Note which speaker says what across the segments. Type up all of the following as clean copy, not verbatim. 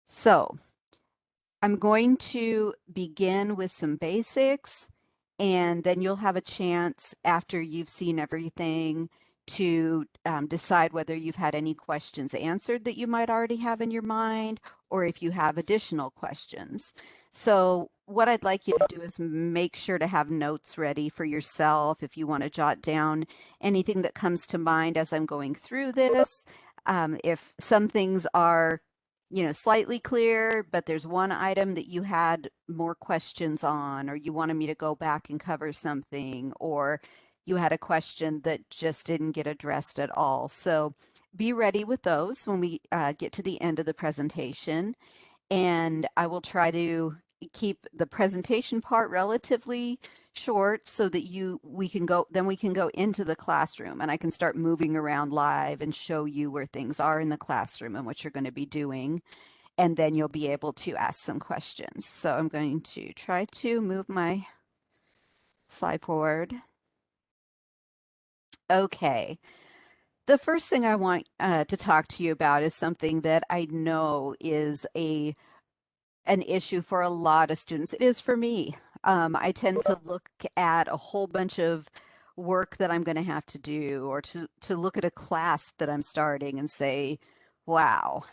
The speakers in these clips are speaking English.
Speaker 1: So I'm going to begin with some basics, and then you'll have a chance after you've seen everything to decide whether you've had any questions answered that you might already have in your mind, or if you have additional questions. So what I'd like you to do is make sure to have notes ready for yourself if you want to jot down anything that comes to mind as I'm going through this. If some things are slightly clear, but there's one item that you had more questions on, or you wanted me to go back and cover something, or you had a question that just didn't get addressed at all. So be ready with those when we get to the end of the presentation. And I will try to keep the presentation part relatively short so that we can go into the classroom and I can start moving around live and show you where things are in the classroom and what you're going to be doing. And then you'll be able to ask some questions. So I'm going to try to move my slide forward. Okay. The first thing I want to talk to you about is something that I know is an issue for a lot of students. It is for me. I tend to look at a whole bunch of work that I'm going to have to do, or to look at a class that I'm starting and say, wow,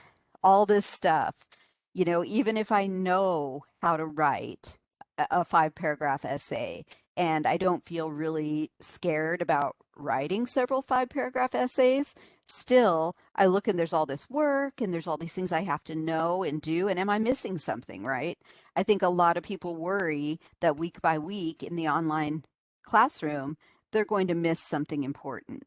Speaker 1: all this stuff. Even if I know how to write a 5 paragraph essay and I don't feel really scared about writing several 5 paragraph essays, still I look and there's all this work and there's all these things I have to know and do. And am I missing something, right? I think a lot of people worry that week by week in the online classroom, they're going to miss something important.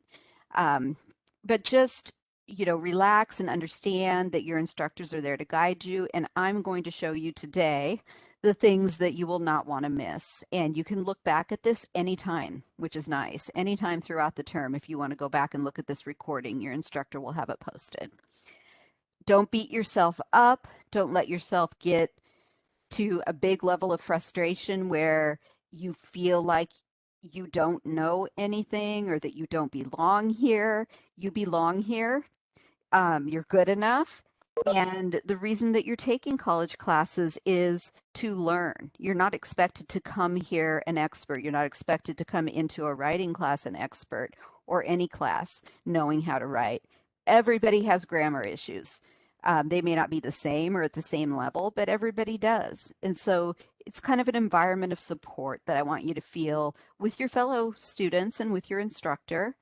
Speaker 1: Um, but just relax and understand that your instructors are there to guide you. And I'm going to show you today the things that you will not want to miss. And you can look back at this anytime, which is nice. Anytime throughout the term, if you want to go back and look at this recording, your instructor will have it posted. Don't beat yourself up. Don't let yourself get to a big level of frustration where you feel like you don't know anything or that you don't belong here. You belong here. You're good enough. And the reason that you're taking college classes is to learn. You're not expected to come here an expert. You're not expected to come into a writing class an expert, or any class knowing how to write. Everybody has grammar issues. They may not be the same or at the same level, but everybody does. And so it's kind of an environment of support that I want you to feel with your fellow students and with your instructor,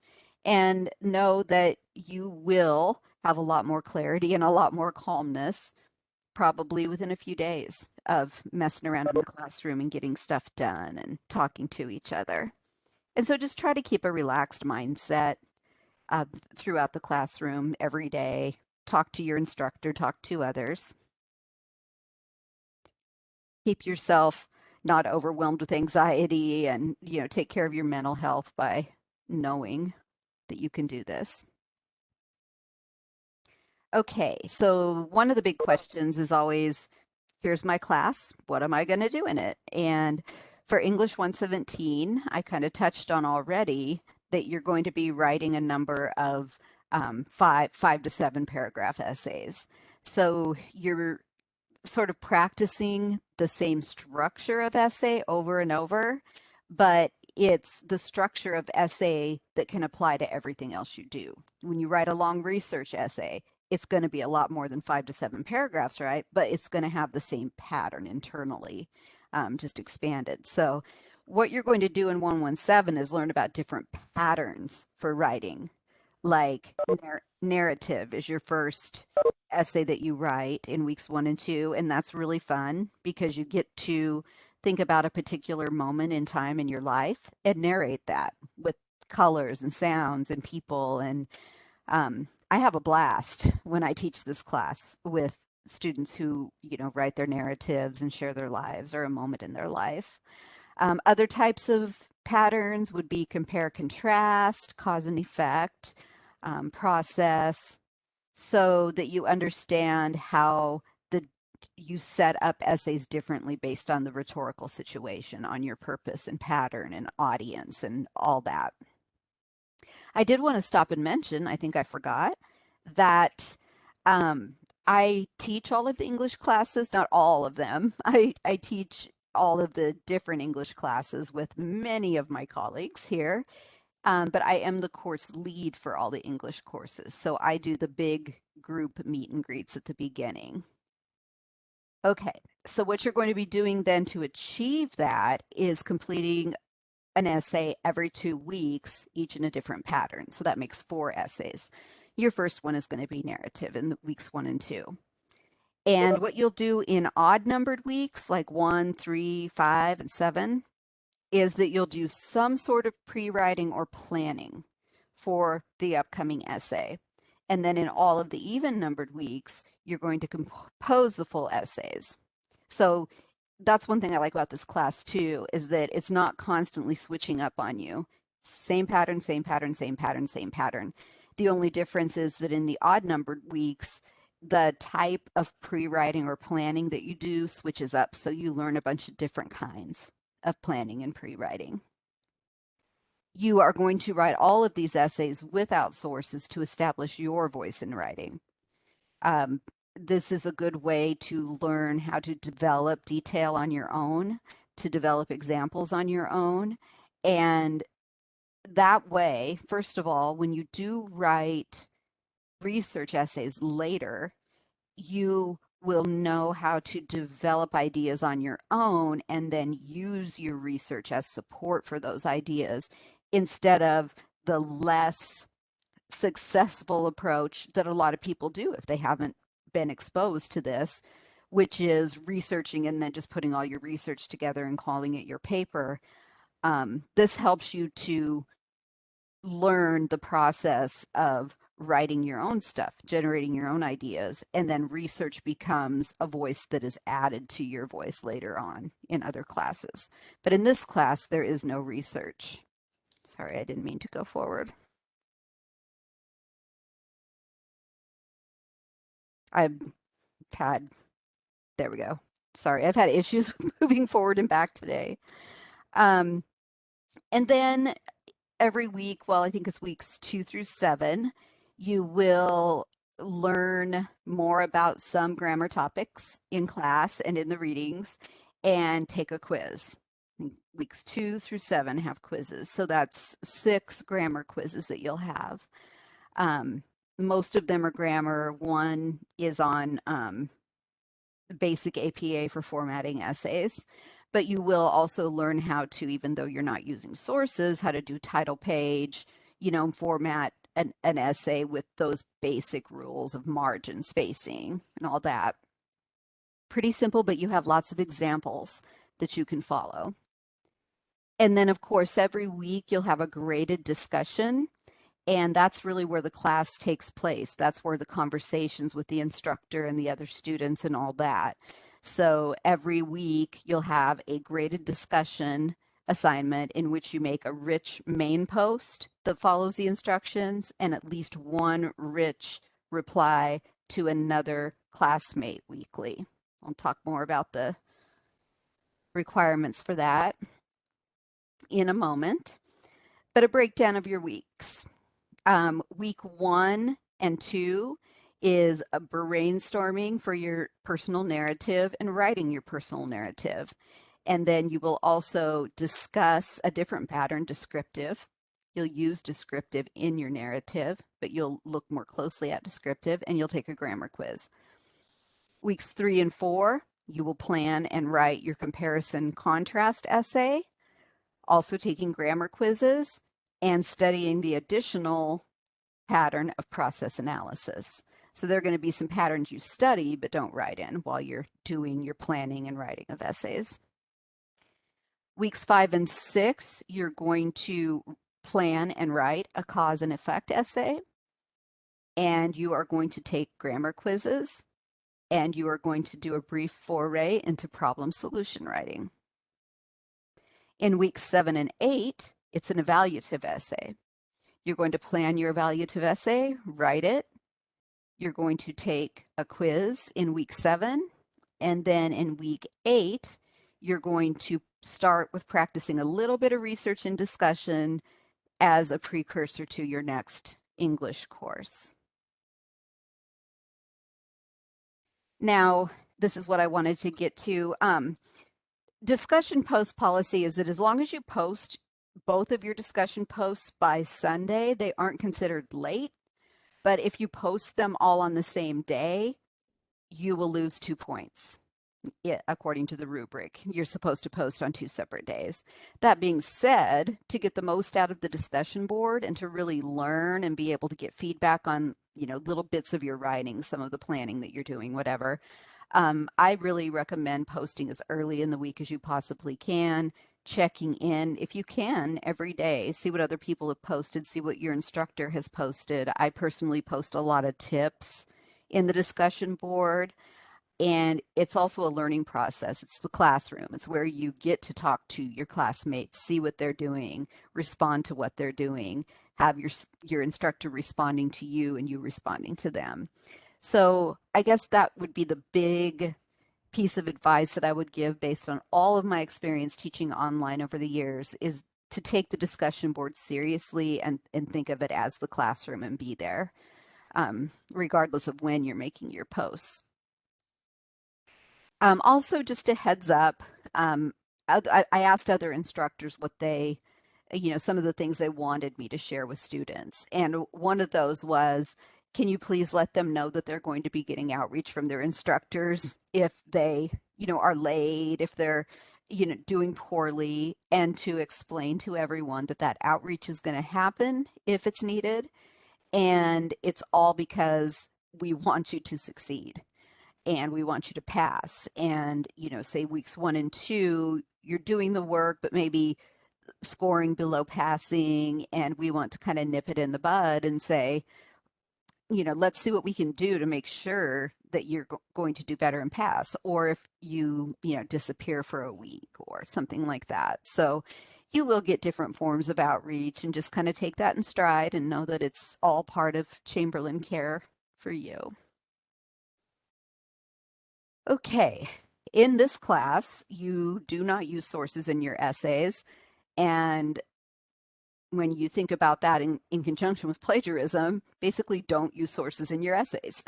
Speaker 1: and know that you will have a lot more clarity and a lot more calmness probably within a few days of messing around in the classroom and getting stuff done and talking to each other. And so just try to keep a relaxed mindset uh, throughout the classroom every day. Talk to your instructor, talk to others. Keep yourself not overwhelmed with anxiety, and take care of your mental health by knowing that you can do this. Okay, so one of the big questions is always, here's my class, what am I going to do in it? And for English 117, I kind of touched on already that you're going to be writing a number of 5 to 7 paragraph essays. So you're sort of practicing the same structure of essay over and over, but it's the structure of essay that can apply to everything else you do. When you write a long research essay, it's going to be a lot more than 5 to 7 paragraphs, right? But it's going to have the same pattern internally, just expanded. So what you're going to do in 117 is learn about different patterns for writing, like narrative is your first essay that you write in weeks 1 and 2. And that's really fun because you get to think about a particular moment in time in your life and narrate that with colors and sounds and people. And I have a blast when I teach this class with students who, write their narratives and share their lives or a moment in their life. Other types of patterns would be compare, contrast, cause and effect, process, so that you understand how you set up essays differently based on the rhetorical situation, on your purpose and pattern and audience and all that. I did want to stop and mention, I think I forgot, that I teach all of the English classes, not all of them. I teach all of the different English classes with many of my colleagues here. But I am the course lead for all the English courses. So I do the big group meet and greets at the beginning. Okay, so what you're going to be doing then to achieve that is completing an essay every 2 weeks, each in a different pattern. So that makes 4 essays. Your first one is going to be narrative in weeks 1 and 2. And what you'll do in odd numbered weeks, like 1, 3, 5, and 7, is that you'll do some sort of pre-writing or planning for the upcoming essay. And then in all of the even numbered weeks, you're going to compose the full essays. So that's one thing I like about this class too, is that it's not constantly switching up on you. Same pattern, same pattern, same pattern, same pattern. The only difference is that in the odd numbered weeks, the type of pre-writing or planning that you do switches up. So you learn a bunch of different kinds of planning and pre-writing. You are going to write all of these essays without sources to establish your voice in writing. Um, this is a good way to learn how to develop detail on your own, to develop examples on your own. And that way, first of all, when you do write research essays later, you will know how to develop ideas on your own and then use your research as support for those ideas instead of the less successful approach that a lot of people do if they haven't been exposed to this, which is researching and then just putting all your research together and calling it your paper. This helps you to learn the process of writing your own stuff, generating your own ideas, and then research becomes a voice that is added to your voice later on in other classes. But in this class, there is no research. Sorry, I didn't mean to go forward. I've had, there we go. Sorry, I've had issues with moving forward and back today. And then every week, well, I think it's weeks 2 through 7, you will learn more about some grammar topics in class and in the readings and take a quiz. Weeks 2 through 7 have quizzes. So that's 6 grammar quizzes that you'll have. Most of them are grammar. One is on basic APA for formatting essays. But you will also learn how to, even though you're not using sources, how to do title page, format an essay with those basic rules of margin, spacing, and all that. Pretty simple, but you have lots of examples that you can follow. And then, of course, every week you'll have a graded discussion. And that's really where the class takes place. That's where the conversations with the instructor and the other students and all that. So every week you'll have a graded discussion assignment in which you make a rich main post that follows the instructions and at least one rich reply to another classmate weekly. I'll talk more about the requirements for that in a moment, but a breakdown of your weeks. Week 1 and 2 is a brainstorming for your personal narrative and writing your personal narrative. And then you will also discuss a different pattern, descriptive. You'll use descriptive in your narrative, but you'll look more closely at descriptive and you'll take a grammar quiz. Weeks 3 and 4, you will plan and write your comparison contrast essay, also taking grammar quizzes and studying the additional pattern of process analysis. So there are going to be some patterns you study but don't write in while you're doing your planning and writing of essays. Weeks 5 and 6, you're going to plan and write a cause and effect essay, and you are going to take grammar quizzes, and you are going to do a brief foray into problem solution writing. In weeks 7 and 8, it's an evaluative essay. You're going to plan your evaluative essay, write it. You're going to take a quiz in week 7. And then in week 8, you're going to start with practicing a little bit of research and discussion as a precursor to your next English course. Now, this is what I wanted to get to. Discussion post policy is that as long as you post both of your discussion posts by Sunday, they aren't considered late. But if you post them all on the same day, you will lose 2 points. According to the rubric, you're supposed to post on 2 separate days. That being said, to get the most out of the discussion board and to really learn and be able to get feedback on, little bits of your writing, some of the planning that you're doing, whatever, I really recommend posting as early in the week as you possibly can, checking in if you can every day, see what other people have posted, see what your instructor has posted. I personally post a lot of tips in the discussion board. And it's also a learning process. It's the classroom. It's where you get to talk to your classmates, see what they're doing, respond to what they're doing, have your instructor responding to you and you responding to them. So I guess that would be the big piece of advice that I would give based on all of my experience teaching online over the years is to take the discussion board seriously and think of it as the classroom and be there, regardless of when you're making your posts. Also, just a heads up, I asked other instructors what they, some of the things they wanted me to share with students. And one of those was, can you please let them know that they're going to be getting outreach from their instructors if they, are late, if they're, doing poorly, and to explain to everyone that that outreach is going to happen if it's needed. And it's all because we want you to succeed and we want you to pass. And, say weeks 1 and 2, you're doing the work, but maybe scoring below passing. And we want to kind of nip it in the bud and say, let's see what we can do to make sure that you're going to do better and pass. Or if you, disappear for a week or something like that. So you will get different forms of outreach and just kind of take that in stride and know that it's all part of Chamberlain care for you. Okay, in this class, you do not use sources in your essays. And when you think about that in conjunction with plagiarism, basically don't use sources in your essays.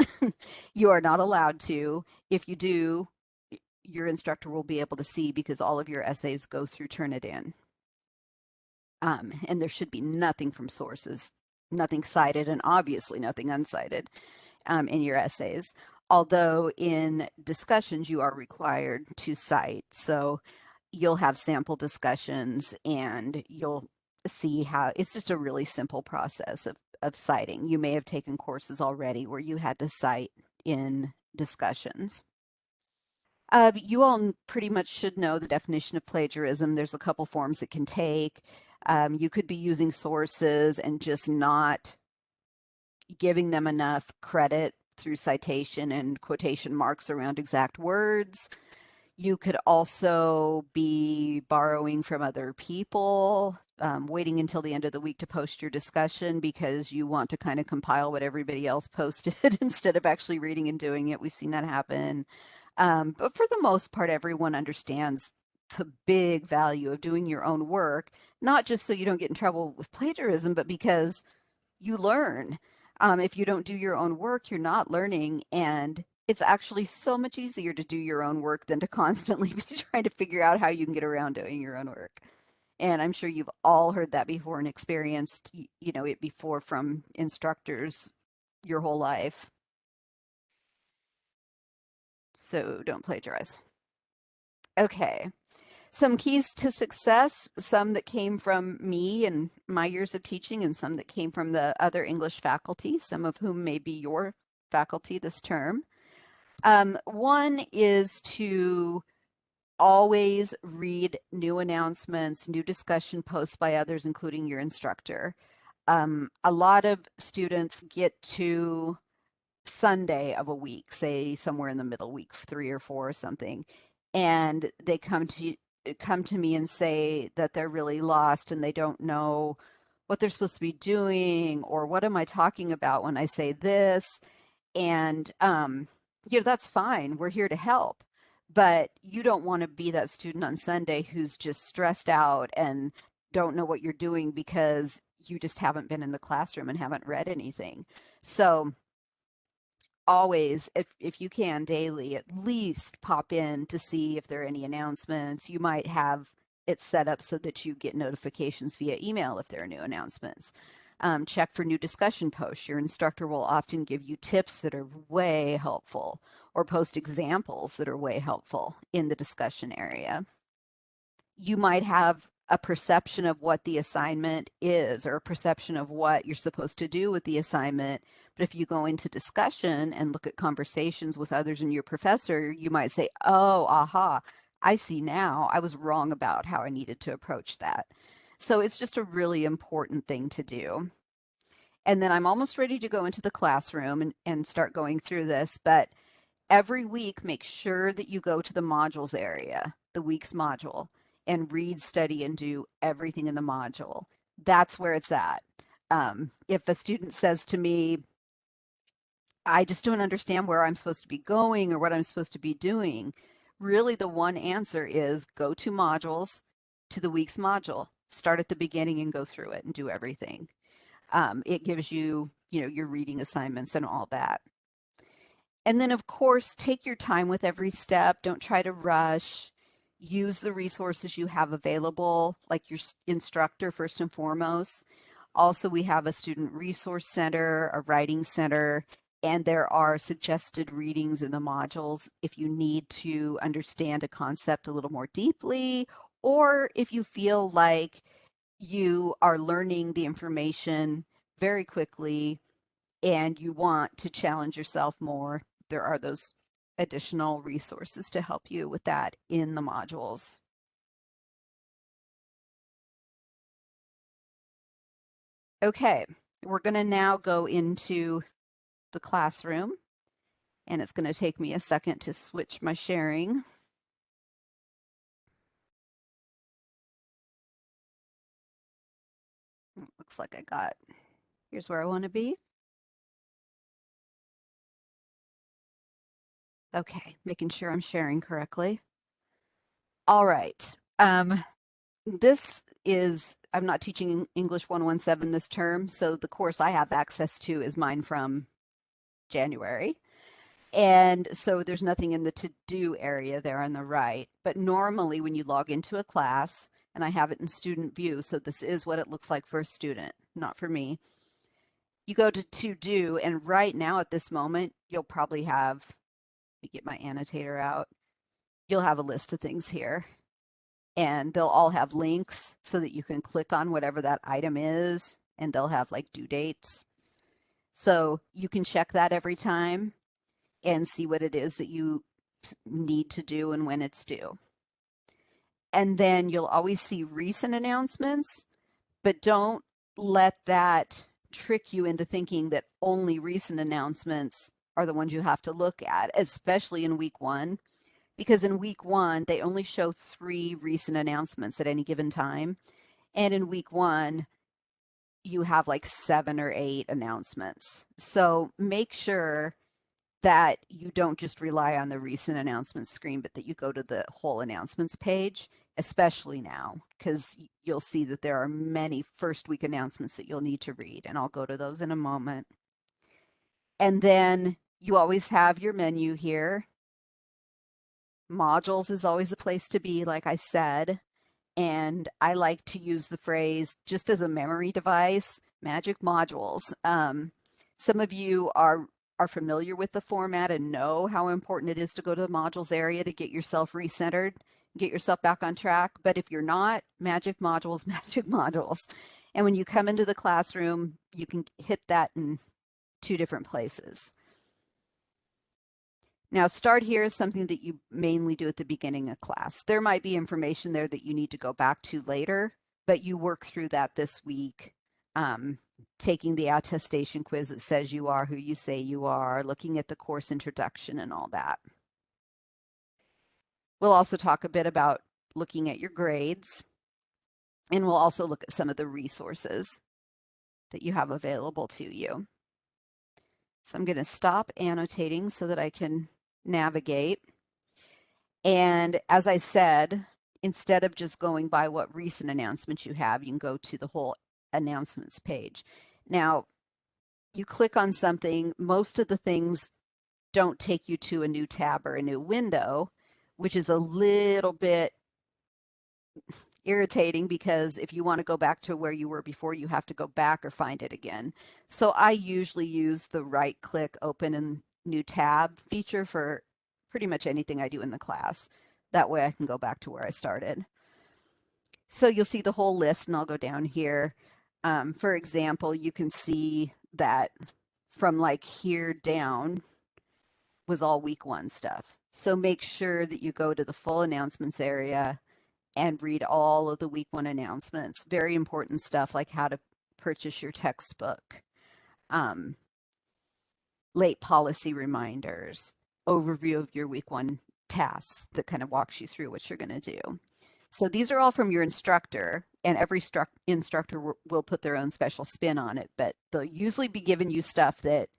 Speaker 1: You are not allowed to. If you do, your instructor will be able to see because all of your essays go through Turnitin. And there should be nothing from sources, nothing cited, and obviously nothing uncited in your essays. Although in discussions, you are required to cite. So you'll have sample discussions and you'll see how it's just a really simple process of citing. You may have taken courses already where you had to cite in discussions. You all pretty much should know the definition of plagiarism. There's a couple forms it can take. You could be using sources and just not giving them enough credit through citation and quotation marks around exact words. You could also be borrowing from other people, waiting until the end of the week to post your discussion because you want to kind of compile what everybody else posted instead of actually reading and doing it. We've seen that happen. But for the most part, everyone understands the big value of doing your own work, not just so you don't get in trouble with plagiarism, but because you learn. If you don't do your own work, you're not learning. And it's actually so much easier to do your own work than to constantly be trying to figure out how you can get around doing your own work. And I'm sure you've all heard that before and experienced, it before from instructors your whole life. So don't plagiarize. Okay. Some keys to success, some that came from me and my years of teaching, and some that came from the other English faculty, some of whom may be your faculty this term. One is to always read new announcements, new discussion posts by others, including your instructor. A lot of students get to Sunday of a week, say somewhere in the middle, week 3 or 4 or something, and they come to me and say that they're really lost and they don't know what they're supposed to be doing or what am I talking about when I say this. And that's fine. We're here to help. But you don't want to be that student on Sunday who's just stressed out and don't know what you're doing because you just haven't been in the classroom and haven't read anything. So always, if you can daily, at least pop in to see if there are any announcements. You might have it set up so that you get notifications via email if there are new announcements. Check for new discussion posts. Your instructor will often give you tips that are way helpful or post examples that are way helpful in the discussion area. You might have a perception of what the assignment is or a perception of what you're supposed to do with the assignment. But if you go into discussion and look at conversations with others and your professor, you might say, oh, aha, I see now. I was wrong about how I needed to approach that. So it's just a really important thing to do. And then I'm almost ready to go into the classroom and start going through this, but every week, make sure that you go to the modules area, the week's module, and read, study, and do everything in the module. That's where it's at. If a student says to me, I just don't understand where I'm supposed to be going or what I'm supposed to be doing, really the one answer is go to modules, to the week's module. Start at the beginning and go through it and do everything. It gives you, your reading assignments and all that. And then, of course, take your time with every step. Don't try to rush. Use the resources you have available, like your instructor, first and foremost. Also, we have a student resource center, a writing center, and there are suggested readings in the modules if you need to understand a concept a little more deeply, or if you feel like you are learning the information very quickly and you want to challenge yourself more, there are those additional resources to help you with that in the modules. Okay, we're going to now go into the classroom, and it's going to take me a second to switch my sharing. Looks like here's where I want to be. Okay, making sure I'm sharing correctly. All right. I'm not teaching English 117 this term, so the course I have access to is mine from January. And so there's nothing in the to-do area there on the right. But normally when you log into a class, and I have it in student view, so this is what it looks like for a student, not for me. You go to do, and right now at this moment, you'll probably have, let me get my annotator out, you'll have a list of things here. And they'll all have links so that you can click on whatever that item is, and they'll have like due dates. So you can check that every time and see what it is that you need to do and when it's due. And then you'll always see recent announcements, but don't let that trick you into thinking that only recent announcements are the ones you have to look at, especially in week one, because in week one, they only show 3 recent announcements at any given time. And in week one, you have like 7 or 8 announcements. So make sure that you don't just rely on the recent announcements screen, but that you go to the whole announcements page, especially now, because you'll see that there are many first week announcements that you'll need to read, and I'll go to those in a moment. And then you always have your menu here. Modules is always a place to be, like I said. And I like to use the phrase just as a memory device, magic modules. Some of you are familiar with the format and know how important it is to go to the modules area to get yourself recentered, get yourself back on track. But if you're not, magic modules, magic modules. And when you come into the classroom, you can hit that in 2 different places. Now, start here is something that you mainly do at the beginning of class. There might be information there that you need to go back to later, but you work through that this week, taking the attestation quiz that says you are who you say you are, looking at the course introduction and all that. We'll also talk a bit about looking at your grades, and we'll also look at some of the resources that you have available to you. So I'm going to stop annotating so that I can navigate. And as I said, instead of just going by what recent announcements you have, you can go to the whole announcements page. Now, you click on something, most of the things don't take you to a new tab or a new window, which is a little bit irritating because if you want to go back to where you were before, you have to go back or find it again. So I usually use the right click open and new tab feature for pretty much anything I do in the class. That way I can go back to where I started. So you'll see the whole list, and I'll go down here. For example, you can see that from like here down was all week one stuff. So make sure that you go to the full announcements area and read all of the week one announcements. Very important stuff like how to purchase your textbook, um, late policy reminders, overview of your week one tasks that kind of walks you through what you're going to do. So these are all from your instructor, and every instructor will put their own special spin on it, but they'll usually be giving you stuff that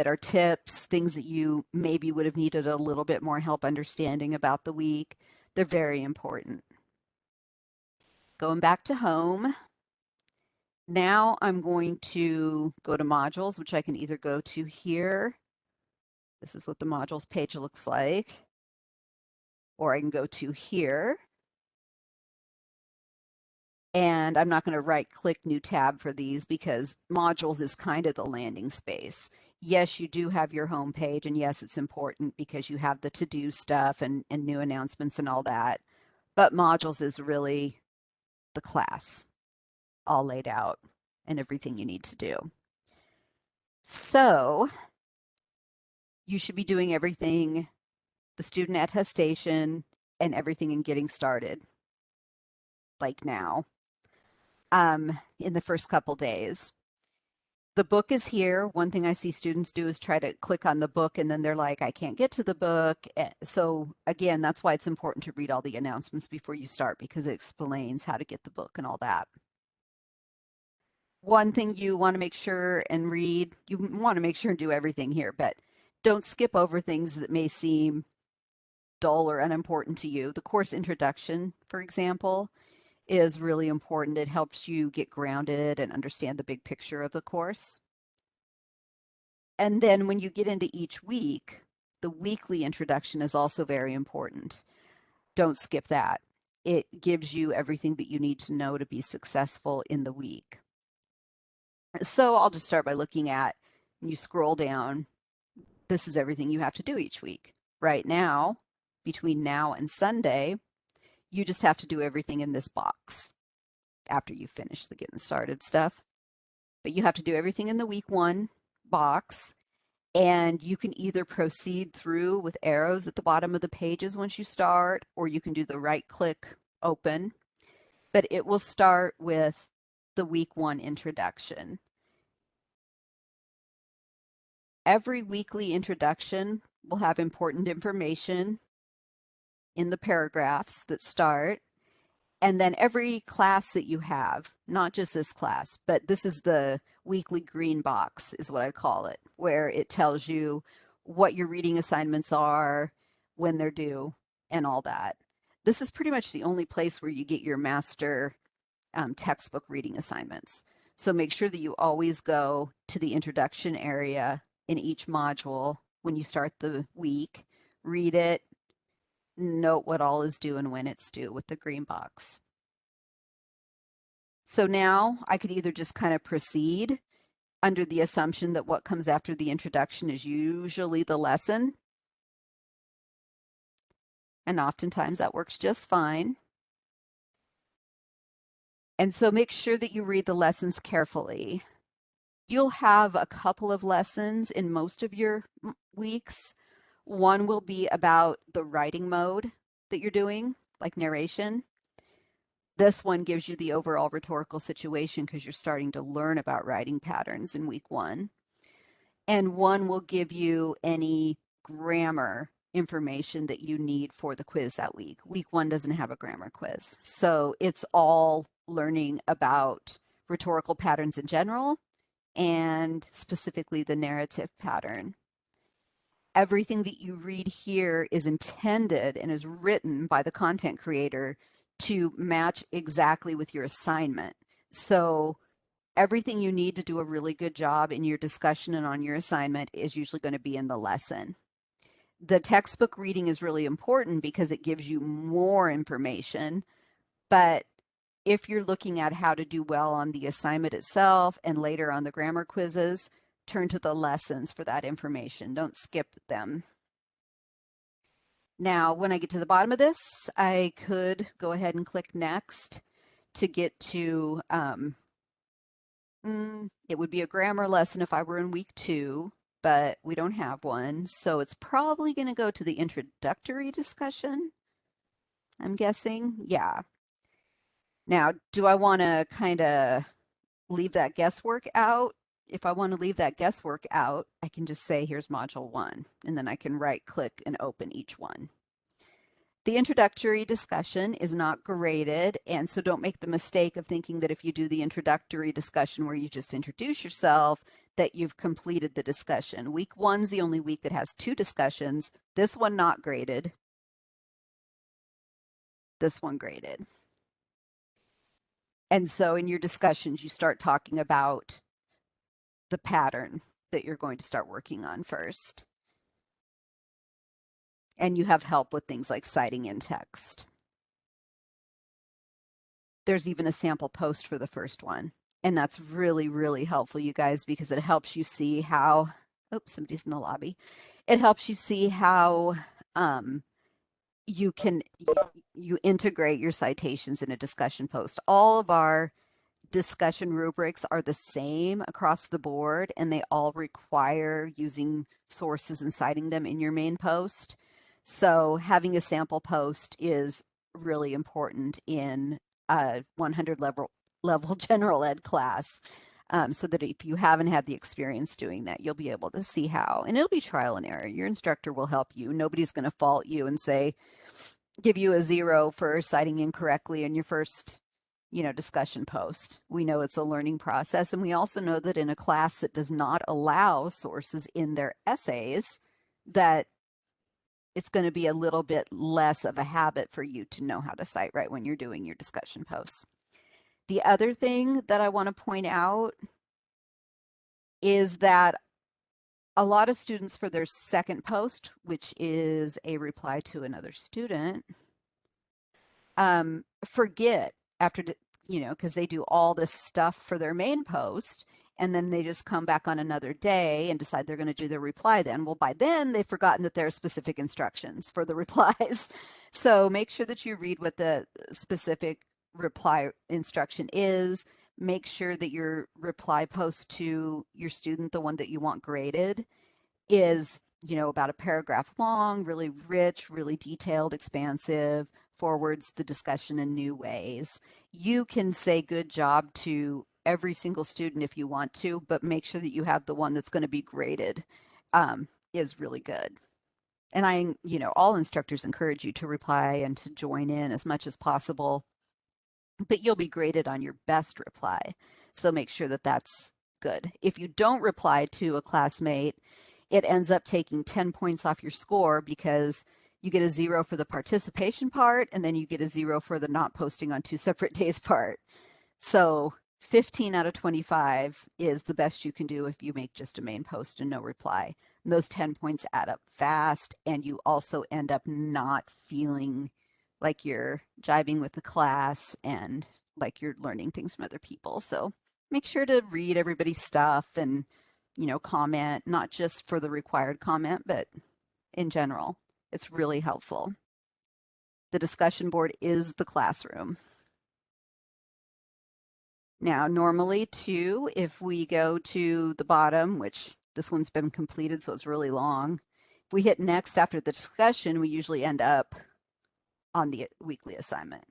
Speaker 1: are tips, things that you maybe would have needed a little bit more help understanding about the week. They're very important. Going back to home, now I'm going to go to modules, which I can either go to here. This is what the modules page looks like. Or I can go to here. And I'm not going to right click new tab for these because modules is kind of the landing space. Yes, you do have your home page, and yes, it's important because you have the to-do stuff and new announcements and all that. But modules is really the class all laid out and everything you need to do. So you should be doing everything, the student attestation and everything in getting started, like now, in the first couple days. The book is here. One thing I see students do is try to click on the book and then they're like, I can't get to the book. So again, that's why it's important to read all the announcements before you start because it explains how to get the book and all that. One thing you want to make sure and read, you want to make sure and do everything here, but don't skip over things that may seem dull or unimportant to you. The course introduction, for example, is really important. It helps you get grounded and understand the big picture of the course. And then when you get into each week, the weekly introduction is also very important. Don't skip that. It gives you everything that you need to know to be successful in the week. So I'll just start by looking at, you scroll down, this is everything you have to do each week. Right now, between now and Sunday, you just have to do everything in this box after you finish the getting started stuff. But you have to do everything in the week one box, and you can either proceed through with arrows at the bottom of the pages once you start, or you can do the right click open, but it will start with the week one introduction. Every weekly introduction will have important information in the paragraphs that start. And then every class that you have, not just this class, but this is the weekly green box is what I call it, where it tells you what your reading assignments are, when they're due, and all that. This is pretty much the only place where you get your master textbook reading assignments. So make sure that you always go to the introduction area in each module when you start the week, read it, note what all is due and when it's due with the green box. So now I could either just kind of proceed under the assumption that what comes after the introduction is usually the lesson. And oftentimes that works just fine. And so make sure that you read the lessons carefully. You'll have a couple of lessons in most of your weeks. One will be about the writing mode that you're doing, like narration. This one gives you the overall rhetorical situation because you're starting to learn about writing patterns in week one. And one will give you any grammar information that you need for the quiz that week. Week one doesn't have a grammar quiz. So it's all learning about rhetorical patterns in general and specifically the narrative pattern. Everything that you read here is intended and is written by the content creator to match exactly with your assignment. So Everything you need to do a really good job in your discussion and on your assignment is usually going to be in the lesson. The textbook reading is really important because it gives you more information, but if you're looking at how to do well on the assignment itself and later on the grammar quizzes, turn to the lessons for that information. Don't skip them. Now, when I get to the bottom of this, I could go ahead and click next to get to, it would be a grammar lesson if I were in week 2, but we don't have one. So it's probably going to go to the introductory discussion, I'm guessing. Yeah. Now, do I want to kind of leave that guesswork out? If I want to leave that guesswork out, I can just say, here's module 1, and then I can right click and open each one. The introductory discussion is not graded, and so don't make the mistake of thinking that if you do the introductory discussion where you just introduce yourself, that you've completed the discussion. Week 1's the only week that has 2 discussions. This one not graded. This one graded. And so in your discussions, you start talking about the pattern that you're going to start working on first. And you have help with things like citing in text. There's even a sample post for the first one. And that's really, really helpful, you guys, because it helps you see how, oops, somebody's in the lobby. It helps you see how you can, you integrate your citations in a discussion post. All of our discussion rubrics are the same across the board, and they all require using sources and citing them in your main post. So having a sample post is really important in a 100 level general ed class, so that if you haven't had the experience doing that, you'll be able to see how. And it'll be trial and error. Your instructor will help you. Nobody's going to fault you and say, give you a 0 for citing incorrectly in your first discussion post. We know it's a learning process. And we also know that in a class that does not allow sources in their essays, that it's going to be a little bit less of a habit for you to know how to cite right when you're doing your discussion posts. The other thing that I want to point out is that a lot of students for their second post, which is a reply to another student, forget after, because they do all this stuff for their main post, and then they just come back on another day and decide they're going to do their reply then. Well, by then they've forgotten that there are specific instructions for the replies. So make sure that you read what the specific reply instruction is. Make sure that your reply post to your student, the one that you want graded, is about a paragraph long, really rich, really detailed, expansive, forwards the discussion in new ways. You can say good job to every single student if you want to, but make sure that you have the one that's going to be graded, is really good. And all instructors encourage you to reply and to join in as much as possible, but you'll be graded on your best reply. So make sure that that's good. If you don't reply to a classmate, it ends up taking 10 points off your score because you get a 0 for the participation part, and then you get a 0 for the not posting on 2 separate days part. So 15 out of 25 is the best you can do if you make just a main post and no reply. And those 10 points add up fast, and you also end up not feeling like you're jiving with the class and like you're learning things from other people. So make sure to read everybody's stuff and comment, not just for the required comment, but in general. It's really helpful. The discussion board is the classroom. Now, normally too, if we go to the bottom, which this one's been completed, so it's really long, if we hit next after the discussion, we usually end up on the weekly assignment.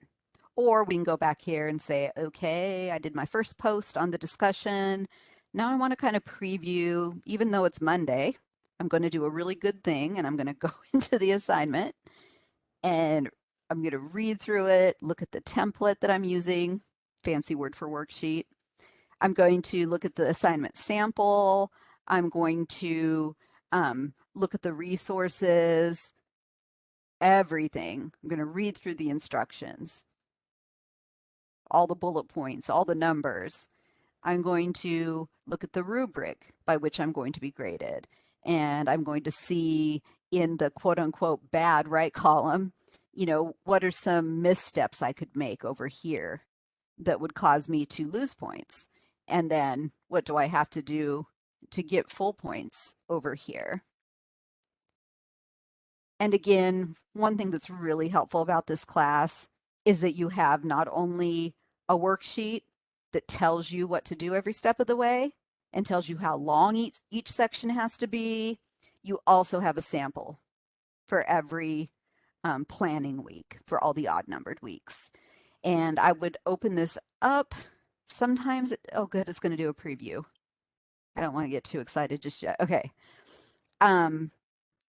Speaker 1: Or we can go back here and say, okay, I did my first post on the discussion. Now I want to kind of preview, even though it's Monday, I'm going to do a really good thing, and I'm going to go into the assignment and I'm going to read through it, look at the template that I'm using, fancy word for worksheet. I'm going to look at the assignment sample. I'm going to look at the resources, everything. I'm going to read through the instructions, all the bullet points, all the numbers. I'm going to look at the rubric by which I'm going to be graded. And I'm going to see in the quote unquote bad right column, what are some missteps I could make over here that would cause me to lose points? And then what do I have to do to get full points over here? And again, one thing that's really helpful about this class is that you have not only a worksheet that tells you what to do every step of the way and tells you how long each section has to be, you also have a sample for every planning week for all the odd numbered weeks. And I would open this up. Sometimes, oh good, it's going to do a preview. I don't want to get too excited just yet. Okay.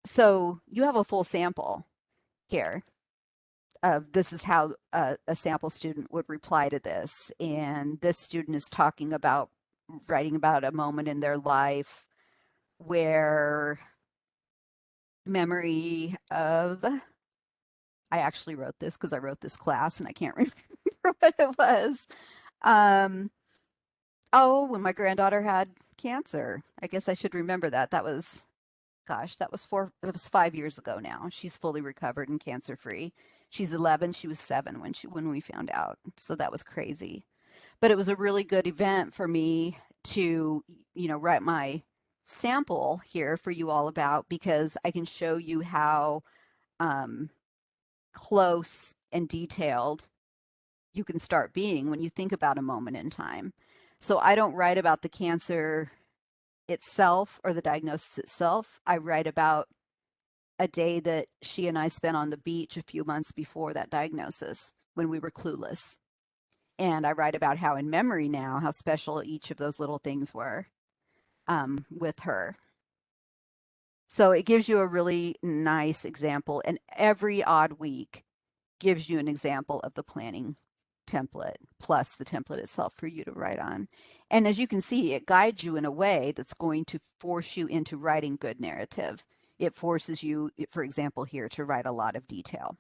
Speaker 1: So you have a full sample here. This is how a sample student would reply to this. And this student is talking about writing about a moment in their life where memory of, I actually wrote this because I wrote this class and I can't remember what it was. Oh, when my granddaughter had cancer. I guess I should remember that. That was, gosh, it was 5 years ago now. She's fully recovered and cancer free. She's 11. She was 7 when we found out. So that was crazy. But it was a really good event for me to, write my sample here for you all about, because I can show you how close and detailed you can start being when you think about a moment in time. So I don't write about the cancer itself or the diagnosis itself. I write about a day that she and I spent on the beach a few months before that diagnosis when we were clueless. And I write about how in memory now, how special each of those little things were with her. So it gives you a really nice example. And every odd week gives you an example of the planning template plus the template itself for you to write on. And as you can see, it guides you in a way that's going to force you into writing good narrative. It forces you, for example, here to write a lot of detail.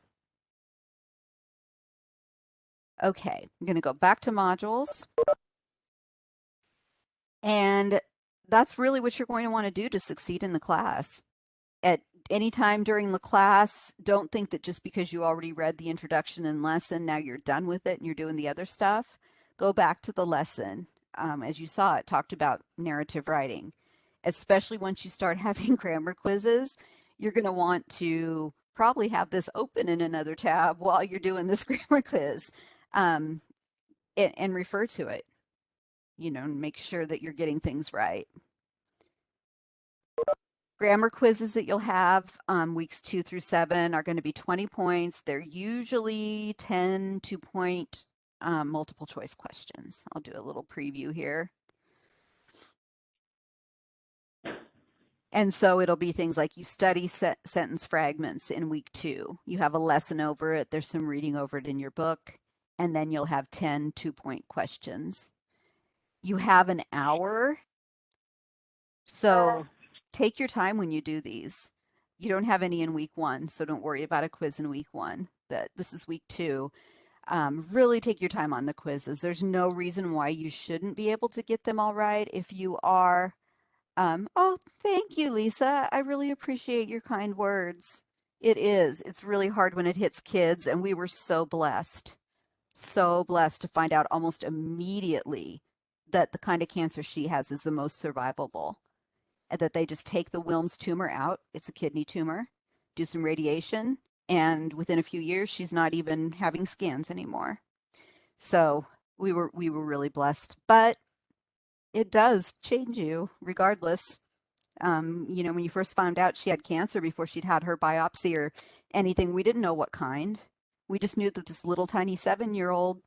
Speaker 1: Okay, I'm going to go back to modules. And that's really what you're going to want to do to succeed in the class. At any time during the class, don't think that just because you already read the introduction and lesson, now you're done with it and you're doing the other stuff. Go back to the lesson. As you saw, it talked about narrative writing. Especially once you start having grammar quizzes, you're going to want to probably have this open in another tab while you're doing this grammar quiz, and refer to it, make sure that you're getting things right. Grammar quizzes that you'll have weeks 2 through 7 are going to be 20 points. They're usually 10 2-point multiple choice questions. I'll do a little preview here. And so it'll be things like you study sentence fragments in week 2. You have a lesson over it. There's some reading over it in your book. And then you'll have 10 2-point questions. You have an hour. So take your time when you do these. You don't have any in week 1, so don't worry about a quiz in week 1. This is week 2. Really take your time on the quizzes. There's no reason why you shouldn't be able to get them all right if you are. Oh, thank you, Lisa. I really appreciate your kind words. It is. It's really hard when it hits kids, and we were so blessed to find out almost immediately that the kind of cancer she has is the most survivable, and that they just take the Wilms tumor out. It's a kidney tumor, do some radiation, and within a few years, she's not even having scans anymore. So we were really blessed, but it does change you regardless. When you first found out she had cancer before she'd had her biopsy or anything, we didn't know what kind. We just knew that this little tiny 7-year-old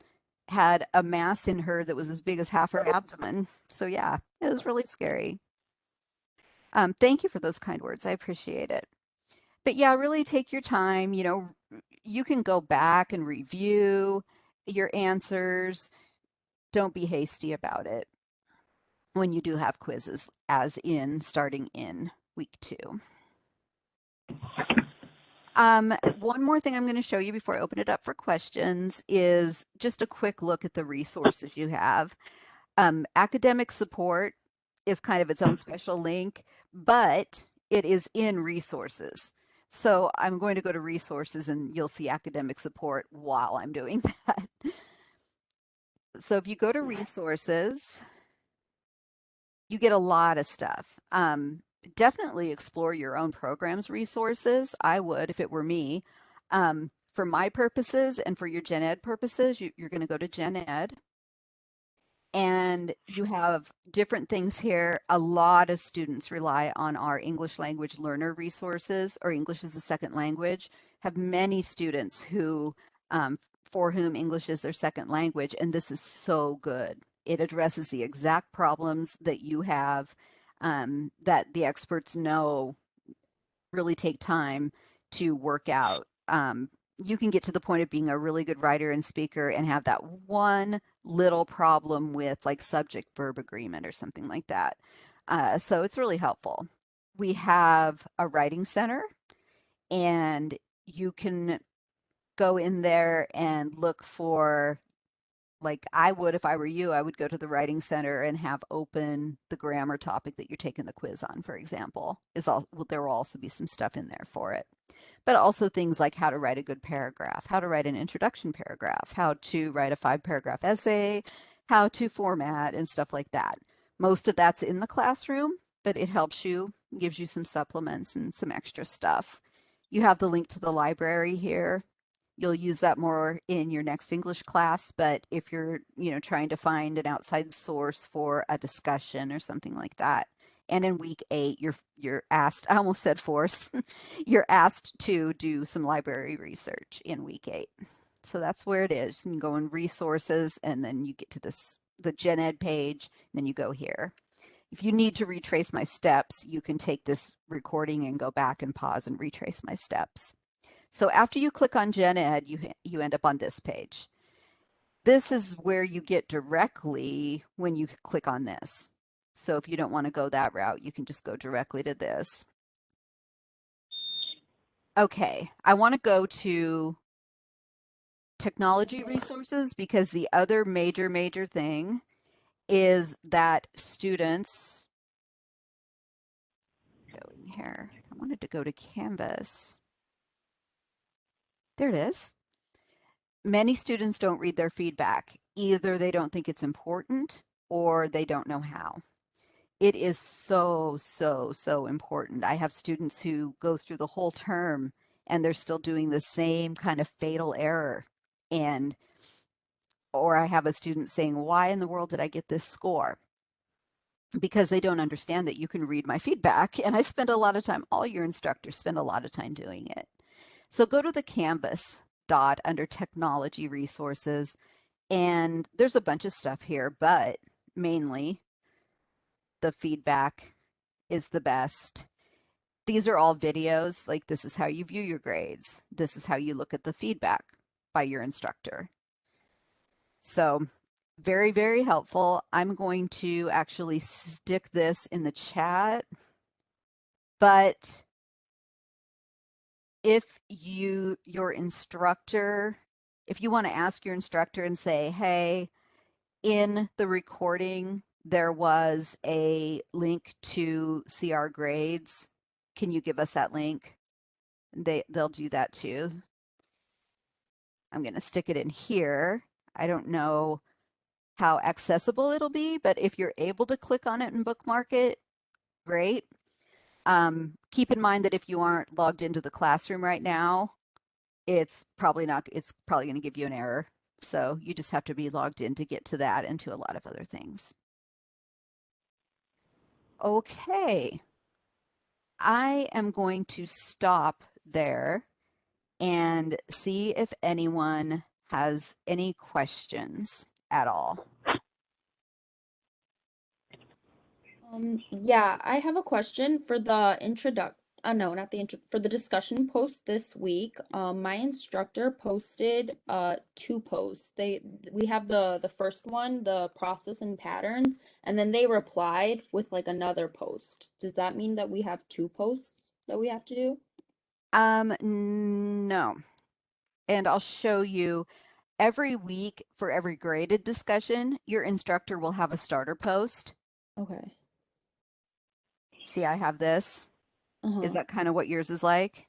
Speaker 1: had a mass in her that was as big as half her abdomen. So yeah, it was really scary. Thank you for those kind words. I appreciate it. But yeah, really take your time. You can go back and review your answers. Don't be hasty about it when you do have quizzes, as in starting in week 2. One more thing I'm going to show you before I open it up for questions is just a quick look at the resources you have. Academic support is kind of its own special link, but it is in resources. So I'm going to go to resources and you'll see academic support while I'm doing that. So if you go to resources, you get a lot of stuff. Definitely explore your own program's resources. I would if it were me. For my purposes and for your gen ed purposes, you're going to go to gen ed and you have different things here. A lot of students rely on our English language learner resources or English as a second language. Have many students who, for whom English is their second language, and this is so good. It addresses the exact problems that you have, that the experts know really take time to work out. You can get to the point of being a really good writer and speaker and have that one little problem with like subject verb agreement or something like that. So it's really helpful. We have a writing center, and you can go in there and look for, like I would if I were you, I would go to the writing center and have open the grammar topic that you're taking the quiz on, for example. Is all well, there will also be some stuff in there for it. But also things like how to write a good paragraph, how to write an introduction paragraph, how to write a 5 paragraph essay, how to format and stuff like that. Most of that's in the classroom, but it helps you, gives you some supplements and some extra stuff. You have the link to the library here. You'll use that more in your next English class, but if you're, trying to find an outside source for a discussion or something like that. And in week 8, you're asked, I almost said forced, you're asked to do some library research in week 8. So that's where it is. You can go in resources and then you get to the Gen Ed page, and then you go here. If you need to retrace my steps, you can take this recording and go back and pause and retrace my steps. So after you click on Gen Ed, you end up on this page. This is where you get directly when you click on this. So if you don't want to go that route, you can just go directly to this. Okay, I want to go to technology resources because the other major thing is that students, going here, I wanted to go to Canvas. There it is. Many students don't read their feedback. Either they don't think it's important or they don't know how. It is so important. I have students who go through the whole term and they're still doing the same kind of fatal error. And, or I have a student saying, why in the world did I get this score? Because they don't understand that you can read my feedback. And I spend a lot of time, all your instructors spend a lot of time doing it. So go to the Canvas dot under technology resources, and there's a bunch of stuff here, but mainly the feedback is the best. These are all videos, like this is how you view your grades. This is how you look at the feedback by your instructor. So very helpful. I'm going to actually stick this in the chat, but if your instructor, if you want to ask your instructor and say, hey, in the recording, there was a link to see our grades. Can you give us that link? They'll do that too. I'm going to stick it in here. I don't know how accessible it'll be, but if you're able to click on it and bookmark it, great. Keep in mind that if you aren't logged into the classroom right now, it's probably going to give you an error. So you just have to be logged in to get to that and to a lot of other things. Okay, I am going to stop there and see if anyone has any questions at all.
Speaker 2: Yeah, I have a question for the no, not the intro, for the discussion post this week. My instructor posted two posts. We have the first one, the process and patterns, and then they replied with like another post. Does that mean that we have two posts that we have to do?
Speaker 1: No, and I'll show you. every week for every graded discussion, your instructor will have a starter post.
Speaker 2: Okay.
Speaker 1: See, I have this. Is
Speaker 2: Uh-huh.
Speaker 1: that kind of what yours is like?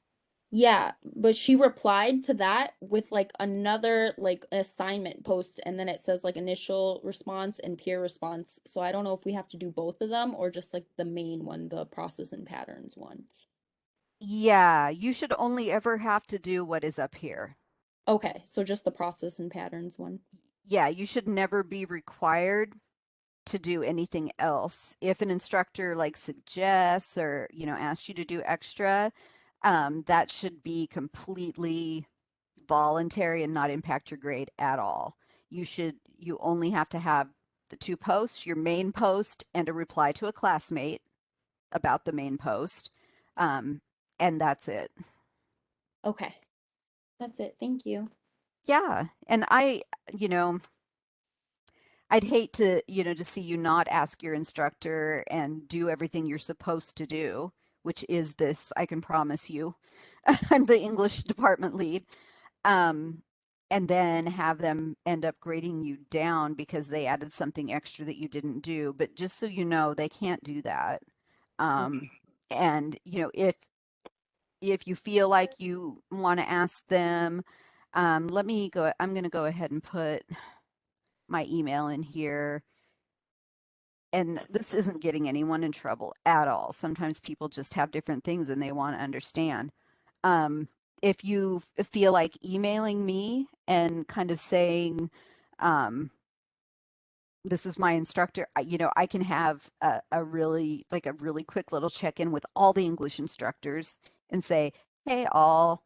Speaker 2: Yeah, but she replied to that with like another like assignment post, and then it says like initial response and peer response. So I don't know if we have to do both of them or just like the main one, the process and patterns one.
Speaker 1: Yeah, you should only ever have to do what is up here.
Speaker 2: Okay, so just the process and patterns one.
Speaker 1: Yeah, you should never be required to do anything else. If an instructor like suggests or, asks you to do extra, that should be completely voluntary and not impact your grade at all. You only have to have the two posts, your main post and a reply to a classmate about the main post. Um, and that's it.
Speaker 2: Okay, that's it. Thank you.
Speaker 1: Yeah. And I'd hate to see you not ask your instructor and do everything you're supposed to do, which is this, I can promise you. I'm the English department lead. Um, and then have them end up grading you down because they added something extra that you didn't do. But just so you know, they can't do that.
Speaker 2: Okay.
Speaker 1: Um, and if you feel like you want to ask them, let me go. I'm going to go ahead and put my email in here. And this isn't getting anyone in trouble at all. Sometimes people just have different things and they want to understand. Um, if you feel like emailing me and kind of saying, um, this is my instructor, I can have a really quick little check-in with all the English instructors and say, hey, all,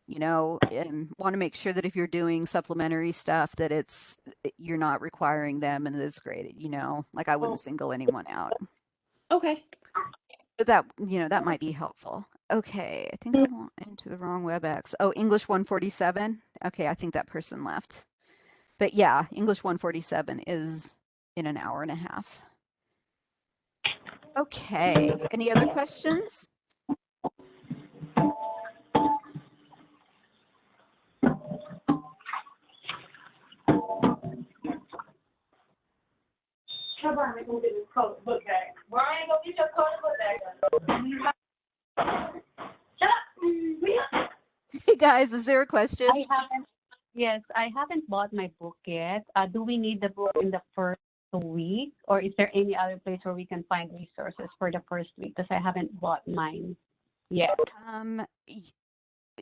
Speaker 1: and want to make sure that if you're doing supplementary stuff that you're not requiring them and it's graded, like I wouldn't
Speaker 2: Oh,
Speaker 1: single anyone out.
Speaker 2: okay.
Speaker 1: But that might be helpful. Okay, I think I went into the wrong WebEx. Oh, English 147. Okay, I think that person left. But yeah, English 147 is in an hour and a half. Okay, any other questions?
Speaker 3: Brian, go get his coat book bag. Brian, go get your coat book bag. Shut up.
Speaker 1: Hey guys, is there a question?
Speaker 4: I haven't, yes, I haven't bought my book yet. Do we need the book in the first week, or is there any other place where we can find resources for the first week? Because I haven't bought mine yet.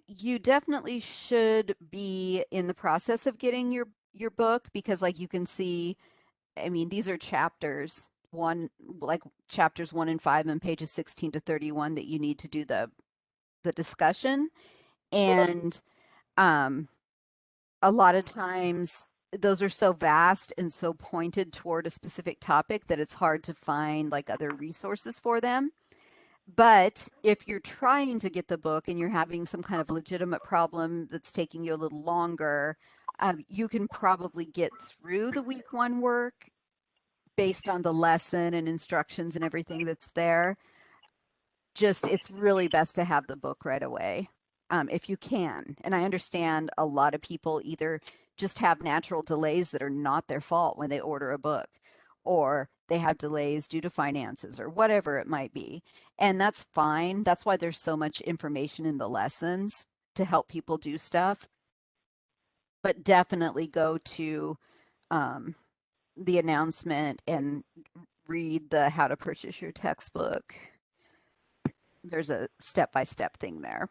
Speaker 1: You definitely should be in the process of getting your book because like you can see, I mean, these are chapters, like chapters 1 and 5 and pages 16 to 31 that you need to do the discussion. And um a lot of times those are so vast and so pointed toward a specific topic that it's hard to find like other resources for them. But if you're trying to get the book and you're having some kind of legitimate problem that's taking you a little longer, you can probably get through the week one work based on the lesson and instructions and everything that's there. Just it's really best to have the book right away, if you can. And I understand a lot of people either just have natural delays that are not their fault when they order a book, or they have delays due to finances or whatever it might be. And that's fine. That's why there's so much information in the lessons to help people do stuff. But definitely go to um, the announcement and read the how to purchase your textbook. There's a step-by-step thing there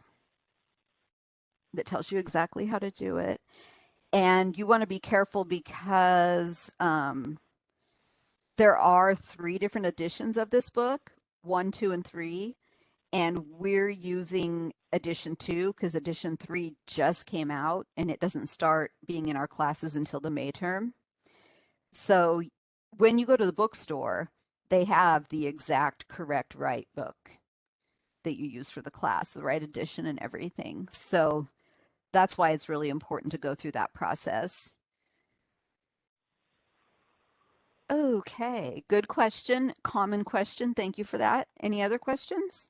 Speaker 1: that tells you exactly how to do it. And you want to be careful because there are 3 different editions of this book, 1, 2, and 3. And we're using edition 2 because edition 3 just came out and it doesn't start being in our classes until the May term. So when you go to the bookstore, they have the exact correct right book that you use for the class, the right edition and everything. So that's why it's really important to go through that process. Okay, good question. Common question. Thank you for that. Any other questions?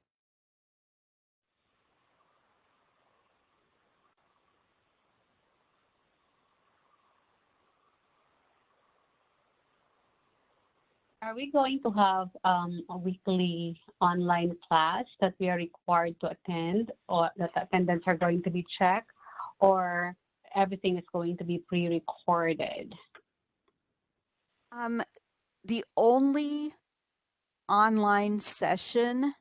Speaker 4: Are we going to have a weekly online class that we are required to attend, or that attendance are going to be checked, or everything is going to be pre-recorded?
Speaker 1: The only online session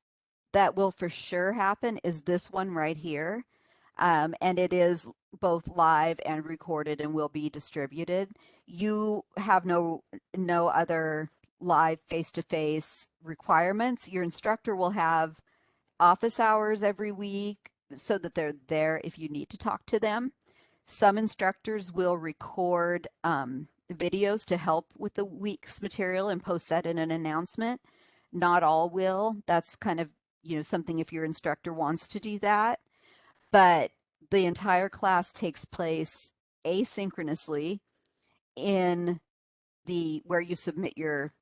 Speaker 1: that will for sure happen is this one right here. And it is both live and recorded and will be distributed. You have no other live face-to-face requirements. Your instructor will have office hours every week so that they're there if you need to talk to them. Some instructors will record videos to help with the week's material and post that in an announcement. Not all will. That's kind of, something if your instructor wants to do that. But the entire class takes place asynchronously in the where you submit your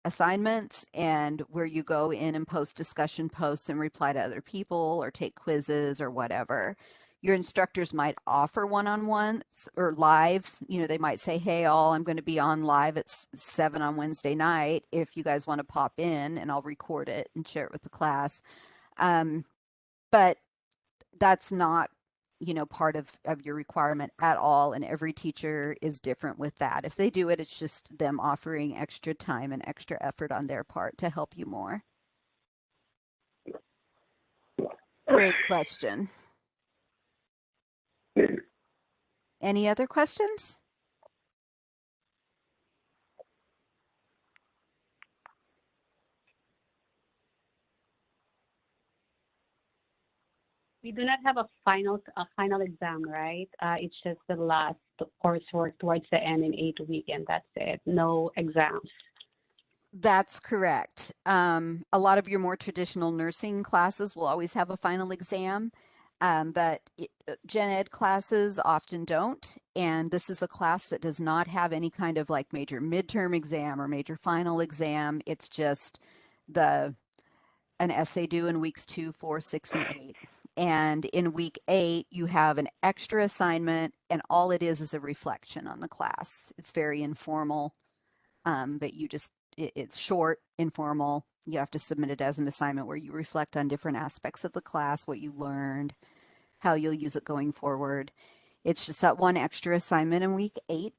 Speaker 1: assignments and where you go in and post discussion posts and reply to other people or take quizzes or whatever. Your instructors might offer one-on-ones or lives. They might say, hey, all, I'm going to be on live at 7 on Wednesday night if you guys want to pop in, and I'll record it and share it with the class. But that's not part of your requirement at all, and every teacher is different with that. If they do it, it's just them offering extra time and extra effort on their part to help you more. Great question. Any other questions?
Speaker 4: We do not have a final exam, right? It's just the last coursework towards the end in 8 weeks, and that's it. No exams.
Speaker 1: That's correct. A lot of your more traditional nursing classes will always have a final exam, but gen ed classes often don't. And this is a class that does not have any kind of like major midterm exam or major final exam. It's just an essay due in weeks 2, 4, 6, and 8. And in week 8, you have an extra assignment, and all it is a reflection on the class. It's very informal, but it's short, informal. You have to submit it as an assignment where you reflect on different aspects of the class, what you learned, how you'll use it going forward. It's just that one extra assignment in week 8,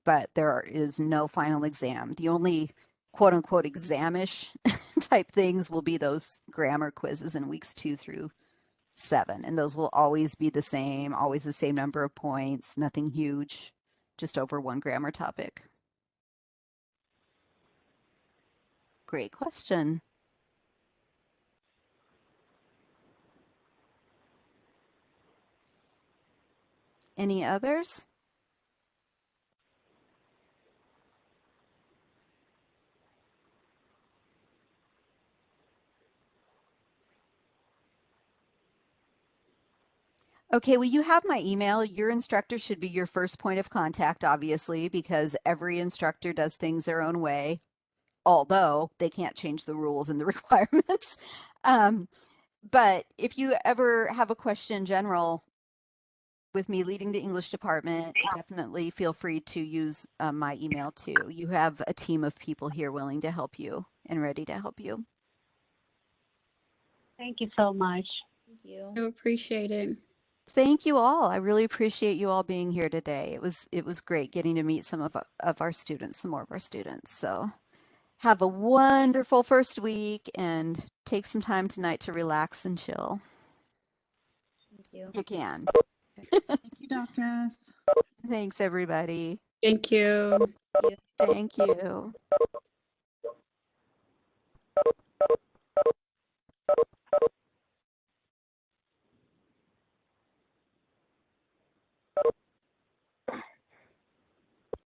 Speaker 1: but there is no final exam. The only quote unquote examish type things will be those grammar quizzes in weeks 2 through 7. And those will always be the same number of points, nothing huge, just over one grammar topic. Great question. Any others? Okay, well, you have my email. Your instructor should be your first point of contact, obviously, because every instructor does things their own way, although they can't change the rules and the requirements. But if you ever have a question in general with me leading the English department, definitely feel free to use my email too. You have a team of people here willing to help you and ready to help you.
Speaker 4: Thank you so much.
Speaker 2: Thank you.
Speaker 5: I appreciate it.
Speaker 1: Thank you all. I really appreciate you all being here today. It was great getting to meet some more of our students. So have a wonderful first week and take some time tonight to relax and chill.
Speaker 2: Thank you.
Speaker 1: You can.
Speaker 6: Thank you, Dr. S.
Speaker 1: Thanks, everybody.
Speaker 5: Thank you.
Speaker 1: Thank you.